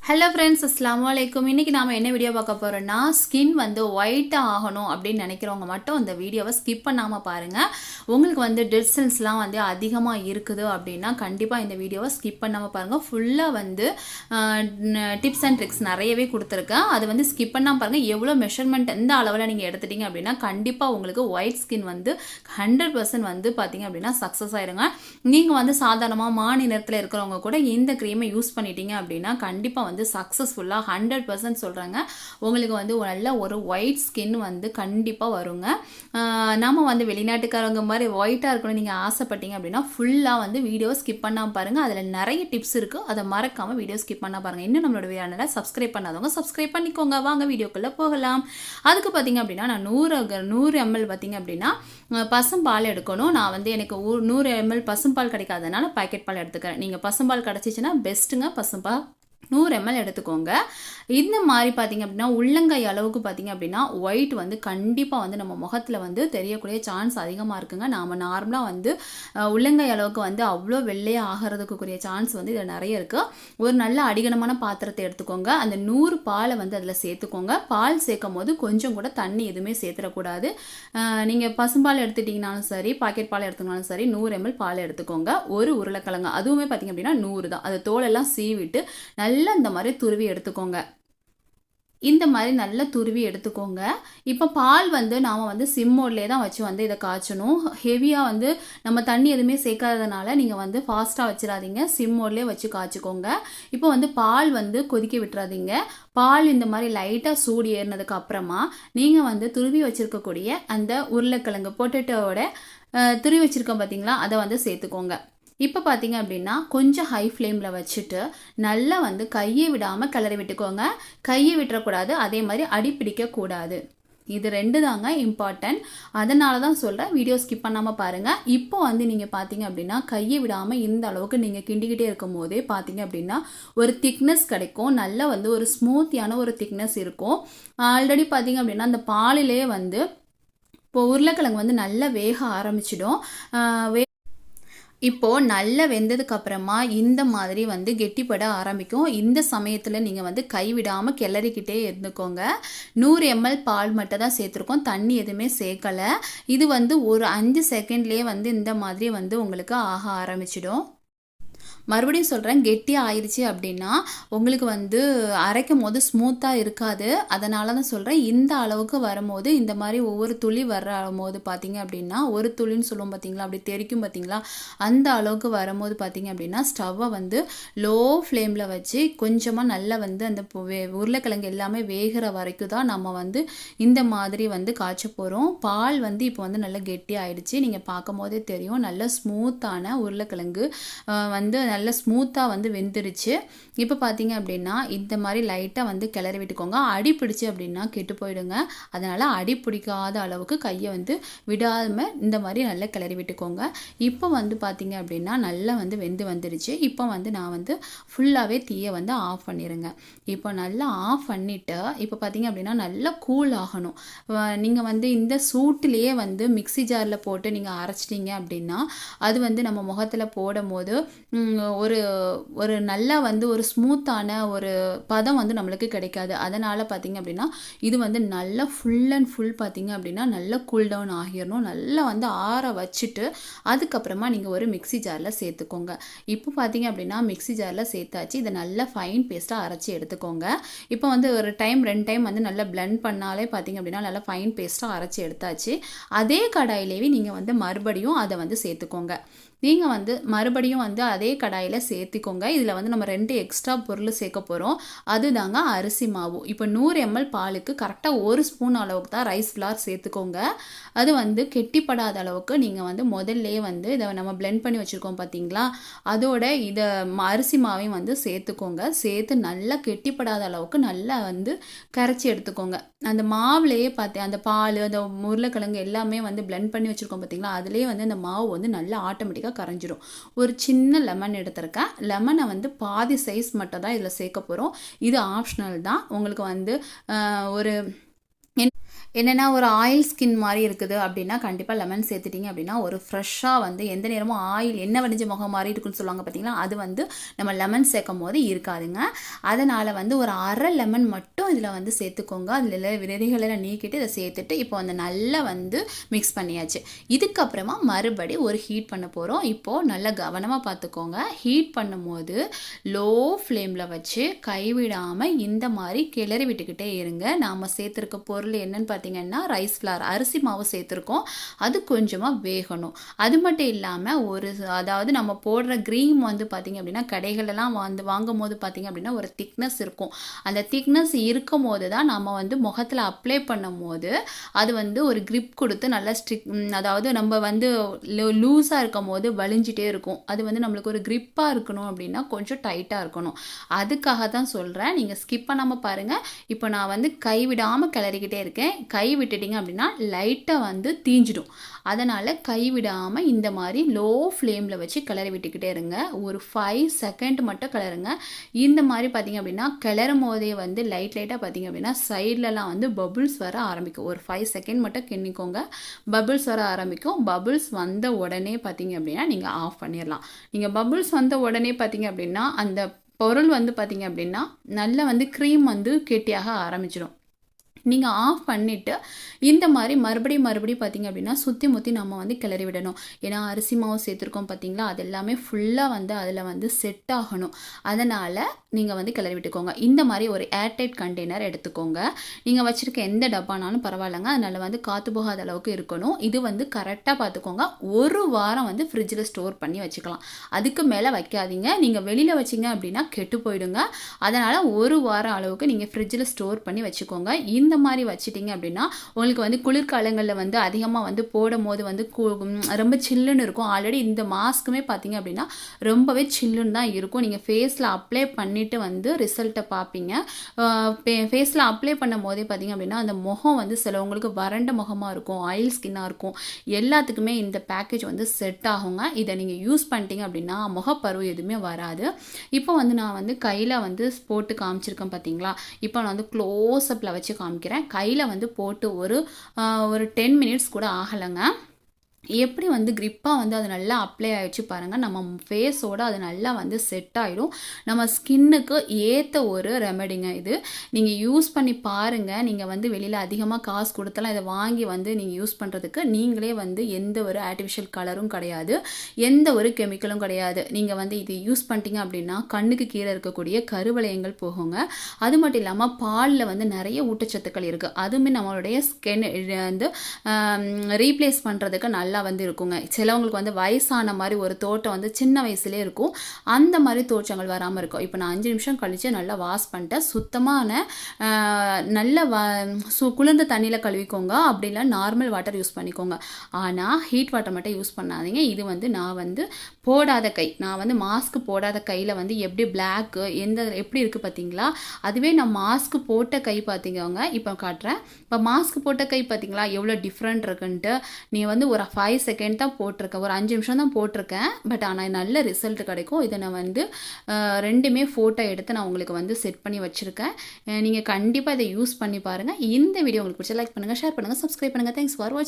Hello friends, அஸ்ஸலாமு அலைக்கும். இன்றைக்கி நாம் என்ன வீடியோ பார்க்க போகிறோன்னா, ஸ்கின் வந்து ஒயிட்டாக ஆகணும் அப்படின்னு நினைக்கிறவங்க மட்டும் இந்த வீடியோவை ஸ்கிப் பண்ணாமல் பாருங்கள். உங்களுக்கு வந்து டெட் செல்ஸ்லாம் வந்து அதிகமாக இருக்குது அப்படின்னா கண்டிப்பாக இந்த வீடியோவை ஸ்கிப் பண்ணாமல் பாருங்கள். ஃபுல்லாக வந்து டிப்ஸ் அண்ட் ட்ரிக்ஸ் நிறையவே கொடுத்துருக்கேன். அது வந்து ஸ்கிப் பண்ணாமல் பாருங்கள். எவ்வளோ மெஷர்மெண்ட் எந்த அளவில் நீங்கள் எடுத்துட்டீங்க அப்படின்னா கண்டிப்பாக உங்களுக்கு ஒயிட் ஸ்கின் வந்து 100% வந்து பார்த்தீங்க அப்படின்னா சக்ஸஸ் ஆயிருங்க. நீங்கள் வந்து சாதாரணமாக மாநிலத்தில் இருக்கிறவங்க கூட இந்த க்ரீமை யூஸ் பண்ணிட்டீங்க அப்படின்னா கண்டிப்பாக வந்து சக்ஸஸ்ஃபுல்லாக 100% சொல்கிறாங்க. உங்களுக்கு வந்து நல்ல ஒரு ஒயிட் ஸ்கின் வந்து கண்டிப்பாக வருங்க. நம்ம வந்து வெளிநாட்டுக்காரங்க மாதிரி ஒயிட்டாக இருக்கணும் நீங்கள் ஆசைப்பட்டீங்க அப்படின்னா ஃபுல்லாக வந்து வீடியோ ஸ்கிப் பண்ணாமல் பாருங்கள். அதில் நிறைய டிப்ஸ் இருக்குது. அதை மறக்காமல் வீடியோ ஸ்கிப் பண்ணால் பாருங்கள். இன்னும் நம்மளோட சேனலை சப்ஸ்கிரைப் பண்ணாதவங்க சப்ஸ்கிரைப் பண்ணிக்கோங்க. வாங்க வீடியோக்குள்ளே போகலாம். அதுக்கு பார்த்தீங்க அப்படின்னா நான் 100 ml பார்த்தீங்க அப்படின்னா பசும்பால் எடுக்கணும். நான் வந்து எனக்கு 100 ml பசும்பால் கிடைக்காதனால பாக்கெட் பால் எடுத்துக்கிறேன். நீங்கள் பசும்பால் கிடச்சிச்சின்னா பெஸ்ட்டுங்க. பசும்பால் 100 ml எடுத்துக்கோங்க. இந்த மாதிரி பார்த்தீங்க அப்படின்னா உள்ளங்கை அளவுக்கு பார்த்தீங்க அப்படின்னா ஒயிட் வந்து கண்டிப்பாக வந்து நம்ம முகத்தில் வந்து தெரியக்கூடிய சான்ஸ் அதிகமாக இருக்குங்க. நாம் நார்மலாக வந்து உள்ளங்கை அளவுக்கு வந்து அவ்வளோ வெள்ளையாக ஆகிறதுக்குரிய சான்ஸ் வந்து இதில் நிறைய இருக்குது. ஒரு நல்ல அடிகனமான பாத்திரத்தை எடுத்துக்கோங்க. அந்த 100 பாலை வந்து அதில் சேர்த்துக்கோங்க. பால் சேர்க்கும் போது கொஞ்சம் கூட தண்ணி எதுவுமே சேர்த்துடக்கூடாது. நீங்கள் பசும்பால் எடுத்துட்டிங்கனாலும் சரி, பாக்கெட் பால் எடுத்துக்கினாலும் சரி, 100 ml பால் எடுத்துக்கோங்க. ஒரு உருளைக்கிழங்கு அதுவுமே பார்த்தீங்க அப்படின்னா 100 தான். அதை தோலெல்லாம் சீவிட்டு நல்லா இந்த மாதிரி துருவி எடுத்துக்கோங்க. இந்த மாதிரி நல்லா துருவி எடுத்துக்கோங்க. இப்போ பால் வந்து நாம் வந்து சிம்மோட்லேயே தான் வச்சு வந்து இதை காய்ச்சணும். ஹெவியாக வந்து நம்ம தண்ணி எதுவுமே சேர்க்காததுனால நீங்கள் வந்து ஃபாஸ்ட்டாக வச்சிடாதீங்க. சிம்மோட்லேயே வச்சு காய்ச்சிக்கோங்க. இப்போ வந்து பால் வந்து கொதிக்க விட்டுறாதீங்க. பால் இந்த மாதிரி லைட்டாக சூடு ஏறினதுக்கு அப்புறமா நீங்கள் வந்து துருவி வச்சுருக்கக்கூடிய அந்த உருளைக்கிழங்கு பொட்டேட்டோவோட துருவி வச்சுருக்கோம் பார்த்தீங்களா, அதை வந்து சேர்த்துக்கோங்க. இப்போ பார்த்தீங்க அப்படின்னா கொஞ்சம் ஹை ஃப்ளேமில் வச்சுட்டு நல்லா வந்து கையை விடாமல் கிளறி விட்டுக்கோங்க. கையை விட்டுறக்கூடாது, அதே மாதிரி அடி பிடிக்கக்கூடாது. இது 2 தாங்க இம்பார்ட்டன்ட். அதனால தான் சொல்கிறேன், வீடியோ ஸ்கிப் பண்ணாமல் பாருங்கள். இப்போ வந்து நீங்கள் பார்த்தீங்க அப்படின்னா கையை விடாமல் இந்த அளவுக்கு நீங்கள் கிண்டிக்கிட்டே இருக்கும் போதே பார்த்தீங்க அப்படின்னா ஒரு திக்னஸ் கிடைக்கும். நல்ல வந்து ஒரு ஸ்மூத்தியான ஒரு திக்னஸ் இருக்கும். ஆல்ரெடி பார்த்தீங்க அப்படின்னா அந்த பாலிலே வந்து இப்போ உருளைக்கிழங்கு வந்து நல்லா வேக ஆரம்பிச்சிடும். இப்போது நல்லா வெந்ததுக்கு அப்புறமா இந்த மாதிரி வந்து கெட்டிப்பட ஆரம்பிக்கும். இந்த சமயத்தில் நீங்கள் வந்து கைவிடாமல் கிளறிக்கிட்டே இருந்துக்கோங்க. 100 ml பால் மட்டும் தான் சேர்த்துருக்கோம், தண்ணி எதுவுமே சேர்க்கலை. இது வந்து ஒரு 5 செகண்ட்லேயே வந்து இந்த மாதிரி வந்து உங்களுக்கு ஆக ஆரம்பிச்சிடும். மறுபடியும் சொல்கிறேன், கெட்டியாக ஆயிடுச்சு அப்படின்னா உங்களுக்கு வந்து அரைக்கும் போது ஸ்மூத்தாக இருக்காது. அதனால தான் சொல்கிறேன், இந்த அளவுக்கு வரும்போது இந்த மாதிரி ஒவ்வொரு துளி வரும்போது பார்த்தீங்க அப்படின்னா ஒரு துளின்னு சொல்லுவோம் பார்த்தீங்களா, அப்படி தெரிக்கும் பார்த்தீங்களா, அந்த அளவுக்கு வரும்போது பார்த்தீங்க அப்படின்னா ஸ்டவ்வை வந்து லோ ஃப்ளேமில் வச்சு கொஞ்சமாக நல்லா வந்து அந்த உருளைக்கிழங்கு எல்லாமே வேகிற வரைக்கும் தான் நம்ம வந்து இந்த மாதிரி வந்து காய்ச்ச போகிறோம். பால் வந்து இப்போ வந்து நல்லா கெட்டி ஆயிடுச்சு. நீங்கள் பார்க்கும் போதே தெரியும், நல்ல ஸ்மூத்தான உருளைக்கிழங்கு வந்து நல்ல ஸ்மூத்தாக வந்து வெந்துருச்சு. இப்போ பார்த்தீங்க அப்படின்னா இந்த மாதிரி லைட்டாக வந்து கிளறி விட்டுக்கோங்க. அடி பிடிச்சி அப்படின்னா கெட்டு போயிடுங்க. அதனால் அடி பிடிக்காத அளவுக்கு கையை வந்து விடாமல் இந்த மாதிரி நல்லா கிளறி விட்டுக்கோங்க. இப்போ வந்து பார்த்தீங்க அப்படின்னா நல்லா வந்து வெந்து வந்துருச்சு. இப்போ வந்து நான் வந்து ஃபுல்லாகவே தீயை வந்து ஆஃப் பண்ணிடுங்க. இப்போ நல்லா ஆஃப் பண்ணிவிட்டு இப்போ பார்த்தீங்க அப்படின்னா நல்லா கூல் ஆகணும். நீங்கள் வந்து இந்த சூட்டிலேயே வந்து மிக்ஸி ஜாரில் போட்டு நீங்கள் அரைச்சிட்டிங்க அப்படின்னா அது வந்து நம்ம முகத்தில் போடும் போது ஒரு ஒரு நல்லா வந்து ஒரு ஸ்மூத்தான ஒரு பதம் வந்து நம்மளுக்கு கிடைக்காது. அதனால் பார்த்தீங்க அப்படின்னா இது வந்து நல்லா ஃபுல் அண்ட் ஃபுல் பார்த்தீங்க அப்படின்னா நல்லா கூல் டவுன் ஆகிடணும். நல்லா வந்து ஆற வச்சுட்டு அதுக்கப்புறமா நீங்கள் ஒரு மிக்ஸி ஜாரில் சேர்த்துக்கோங்க. இப்போ பார்த்தீங்க அப்படின்னா மிக்ஸி ஜாரில் சேர்த்தாச்சு. இதை நல்லா ஃபைன் பேஸ்ட்டாக அரைச்சி எடுத்துக்கோங்க. இப்போ வந்து ஒரு டைம் 2 டைம் வந்து நல்லா பிளெண்ட் பண்ணாலே பார்த்தீங்க அப்படின்னா நல்லா ஃபைன் பேஸ்ட்டாக அரைச்சி எடுத்தாச்சு. அதே கடாயிலேயே நீங்கள் வந்து மறுபடியும் அதை வந்து சேர்த்துக்கோங்க. நீங்கள் வந்து மறுபடியும் வந்து அதே கடாயில் சேர்த்துக்கோங்க. இதில் வந்து நம்ம 2 எக்ஸ்ட்ரா பொருள் சேர்க்க போகிறோம். அதுதாங்க அரிசி மாவு. இப்போ 100 ml பாலுக்கு கரெக்டாக 1 ஸ்பூன் அளவுக்கு தான் ரைஸ் ஃப்ளார் சேர்த்துக்கோங்க. அது வந்து கெட்டிப்படாத அளவுக்கு நீங்கள் வந்து முதல்லே வந்து இதை நம்ம பிளெண்ட் பண்ணி வச்சுருக்கோம் பார்த்தீங்களா, அதோட இதை அரிசி மாவையும் வந்து சேர்த்துக்கோங்க. சேர்த்து நல்லா கெட்டிப்படாத அளவுக்கு நல்லா வந்து கரைச்சி எடுத்துக்கோங்க. அந்த மாவுலேயே அந்த பால், அந்த உருளைக்கிழங்கு எல்லாமே வந்து பிளெண்ட் பண்ணி வச்சுருக்கோம் பார்த்தீங்களா, அதுலேயே வந்து அந்த மாவு வந்து நல்லா ஆட்டோமேட்டிக்காக கரைஞ்சிரும். ஒரு சின்ன லெமன் எடுத்திருக்கேன். லெமனை வந்து பாதி சைஸ் மட்டும் தான் இதில் சேர்க்க போகிறோம். இது ஆப்ஷனல் தான். உங்களுக்கு வந்து ஒரு என்னென்னா ஒரு ஆயில் ஸ்கின் மாதிரி இருக்குது அப்படின்னா கண்டிப்பாக லெமன் சேர்த்துட்டிங்க அப்படின்னா ஒரு ஃப்ரெஷ்ஷாக வந்து எந்த நேரமும் ஆயில் எண்ணெய் வடிஞ்ச முகம் மாதிரி இருக்குன்னு சொல்லுவாங்க பார்த்தீங்களா, அது வந்து நம்ம லெமன் சேர்க்கும் போது இருக்காதுங்க. அதனால் வந்து ஒரு அரை லெமன் மட்டும் இதில் வந்து சேர்த்துக்கோங்க. அதில் விதைகளெல்லாம் நீக்கிட்டு இதை சேர்த்துட்டு இப்போ வந்து நல்லா வந்து மிக்ஸ் பண்ணியாச்சு. இதுக்கப்புறமா மறுபடி ஒரு ஹீட் பண்ண போகிறோம். இப்போது நல்லா கவனமாக பார்த்துக்கோங்க. ஹீட் பண்ணும்போது லோ ஃப்ளேமில் வச்சு கைவிடாமல் இந்த மாதிரி கிளறி விட்டுக்கிட்டே இருங்க. நாம் சேர்த்துருக்க பொருள் என்னன்னு பார்த்தீங்கன்னா ரைஸ் ஃப்ளார், அரிசி மாவு சேர்த்துருக்கோம். அது கொஞ்சமாக வேகணும். அது மட்டும் இல்லாமல் அதாவது நம்ம போடுற க்ரீம் வந்து பார்த்திங்க அப்படின்னா கடைகளெல்லாம் வந்து வாங்கும் போது பார்த்திங்க அப்படின்னா ஒரு திக்னஸ் இருக்கும். அந்த திக்னஸ் இருக்கும் போது தான் நம்ம வந்து முகத்தில் அப்ளை பண்ணும் போது அது வந்து ஒரு க்ரிப் கொடுத்து நல்லா அதாவது நம்ம வந்து லூஸாக இருக்கும் போது வலிஞ்சிட்டே இருக்கும். அது வந்து நம்மளுக்கு ஒரு க்ரிப்பாக இருக்கணும் அப்படின்னா கொஞ்சம் டைட்டாக இருக்கணும். அதுக்காக தான் சொல்கிறேன். நீங்கள் ஸ்கிப் பண்ணாமல் பாருங்கள். இப்போ நான் வந்து கைவிடாமல் கிளறிக்கிட்டே இருக்கேன். கை விட்டுட்டிங்க அப்படின்னா லைட்டாக வந்து தீஞ்சிடும். அதனால் கைவிடாமல் இந்த மாதிரி லோ ஃப்ளேமில் வச்சு கிளறி விட்டுக்கிட்டே இருங்க. ஒரு 5 செகண்ட் மட்டும் கிளறுங்க. இந்த மாதிரி பார்த்திங்க அப்படின்னா கிளறும் போதே வந்து லைட்டாக பார்த்திங்க அப்படின்னா சைட்லலாம் வந்து பபுள்ஸ் வர ஆரம்பிக்கும். ஒரு 5 செகண்ட் மட்டும் கிண்ணிக்கோங்க. பபுள்ஸ் வர ஆரம்பிக்கும். பபுள்ஸ் வந்த உடனே பார்த்திங்க அப்படின்னா நீங்கள் ஆஃப் பண்ணிடலாம். நீங்கள் பபுள்ஸ் வந்த உடனே பார்த்திங்க அப்படின்னா அந்த பொருள் வந்து பார்த்திங்க அப்படின்னா நல்லா வந்து க்ரீம் வந்து கெட்டியாக ஆரம்பிச்சிடும். நீங்கள் ஆஃப் பண்ணிவிட்டு இந்த மாதிரி மறுபடியும் பார்த்திங்க அப்படின்னா சுற்றி முற்றி நம்ம வந்து கிளறி விடணும். ஏன்னா அரிசி மாவு சேர்த்துருக்கோம் பார்த்திங்களா, அது எல்லாமே ஃபுல்லாக வந்து அதில் வந்து செட் ஆகணும். அதனால் நீங்கள் வந்து கிளறி விட்டுக்கோங்க. இந்த மாதிரி ஒரு ஏர்டைட் கண்டெய்னர் எடுத்துக்கோங்க. நீங்கள் வச்சுருக்க எந்த டப்பானாலும் பரவாயில்லைங்க. அதனால் வந்து காற்று போகாத அளவுக்கு இருக்கணும். இது வந்து கரெக்டாக பார்த்துக்கோங்க. ஒரு வாரம் வந்து ஃப்ரிட்ஜில் ஸ்டோர் பண்ணி வச்சுக்கலாம். அதுக்கு மேலே வைக்காதீங்க. நீங்கள் வெளியில் வச்சிங்க அப்படின்னா கெட்டு போயிடுங்க. அதனால் ஒரு வாரம் அளவுக்கு நீங்கள் ஃப்ரிட்ஜில் ஸ்டோர் பண்ணி வச்சுக்கோங்க. இந்த மாதிரி வச்சிட்டிங்க அப்படின்னா உங்களுக்கு வந்து குளிர்காலங்களில் வந்து அதிகமாக வந்து போடும் போது வந்து ரொம்ப சில்லுன்னு இருக்கும். ஆல்ரெடி இந்த மாஸ்க்குமே பார்த்தீங்க அப்படின்னா ரொம்பவே சில்லுன்னு தான் இருக்கும். நீங்கள் ஃபேஸில் அப்ளை பண்ணிவிட்டு வந்து ரிசல்ட்டை பார்ப்பீங்க. ஃபேஸில் அப்ளை பண்ணும் போதே பார்த்தீங்க அப்படின்னா அந்த முகம் வந்து சிலவங்களுக்கு வறண்ட முகமாக இருக்கும், ஆயில் ஸ்கின்னாக இருக்கும். எல்லாத்துக்குமே இந்த பேக்கேஜ் வந்து செட் ஆகுங்க. இதை நீங்கள் யூஸ் பண்ணிட்டீங்க அப்படின்னா முகப்பருவு எதுவுமே வராது. இப்போ வந்து நான் வந்து கையில் வந்து போட்டு காமிச்சிருக்கேன் பார்த்தீங்களா. இப்போ நான் வந்து க்ளோஸ்அப்பில் வச்சு காமிக்கிறேன். கையில் வந்து போட்டு ஒரு 10 மினிட்ஸ் கூட ஆகலைங்க. எப்படி வந்து க்ரிப்பாக வந்து அது நல்லா அப்ளை ஆகிடுச்சு பாருங்கள். நம்ம ஃபேஸோடு அது நல்லா வந்து செட் ஆகிடும். நம்ம ஸ்கின்னுக்கு ஏற்ற ஒரு ரெமெடிங்க இது. நீங்கள் யூஸ் பண்ணி பாருங்கள். நீங்கள் வந்து வெளியில் அதிகமாக காசு கொடுத்தலாம் இதை வாங்கி வந்து நீங்கள் யூஸ் பண்ணுறதுக்கு நீங்களே வந்து எந்த ஒரு ஆர்டிஃபிஷியல் கலரும் கிடையாது, எந்த ஒரு கெமிக்கலும் கிடையாது. நீங்கள் வந்து இது யூஸ் பண்ணிட்டீங்க அப்படின்னா கண்ணுக்கு கீழே இருக்கக்கூடிய கருவளையங்கள் போகுங்க. அது மட்டும் இல்லாமல் பாலில் வந்து நிறைய ஊட்டச்சத்துக்கள் இருக்குது. அதுவுமே நம்மளுடைய ஸ்கின் வந்து ரீப்ளேஸ் பண்ணுறதுக்கு நல்லா வந்து இருக்குங்க. சிலவங்களுக்கு வந்து வயசான மாதிரி ஒரு தோட்டம் வந்து சின்ன வயசுலேயே இருக்கும். அந்த மாதிரி தோற்றங்கள் வராமல் இருக்கும். இப்போ நான் 5 நிமிஷம் கழித்து நல்லா வாஷ் பண்ணிட்டேன். சுத்தமான நல்ல குளிர்ந்த தண்ணியில் கழுவிக்கோங்க. அப்படி இல்லை நார்மல் வாட்டர் யூஸ் பண்ணிக்கோங்க. ஆனால் ஹீட் வாட்டர் மட்டும் யூஸ் பண்ணாதீங்க. இது வந்து நான் வந்து போடாத கை, நான் வந்து மாஸ்க் போடாத கையில் வந்து எப்படி பிளாக்கு எப்படி இருக்குது பார்த்தீங்களா. அதுவே நான் மாஸ்க் போட்ட கை பார்த்தீங்க. இப்போ காட்டுறேன். இப்போ மாஸ்க் போட்ட கை பார்த்தீங்களா எவ்வளோ டிஃப்ரெண்ட் இருக்குன்ட்டு. நீ வந்து ஒரு 5 செகண்ட் தான் போட்டிருக்கேன், ஒரு 5 நிமிஷம் தான் போட்டிருக்கேன். பட் ஆனால் நல்ல ரிசல்ட் கிடைக்கும். இதை நான் வந்து ரெண்டுமே ஃபோட்டோ எடுத்து நான் உங்களுக்கு வந்து செட் பண்ணி வச்சுருக்கேன். நீங்கள் கண்டிப்பாக இதை யூஸ் பண்ணி பாருங்கள். இந்த வீடியோ உங்களுக்கு பிடிச்ச லைக் பண்ணுங்கள், ஷேர் பண்ணுங்கள், சப்ஸ்கிரைப் பண்ணுங்கள். தேங்க்ஸ் ஃபார் வாட்சிங்.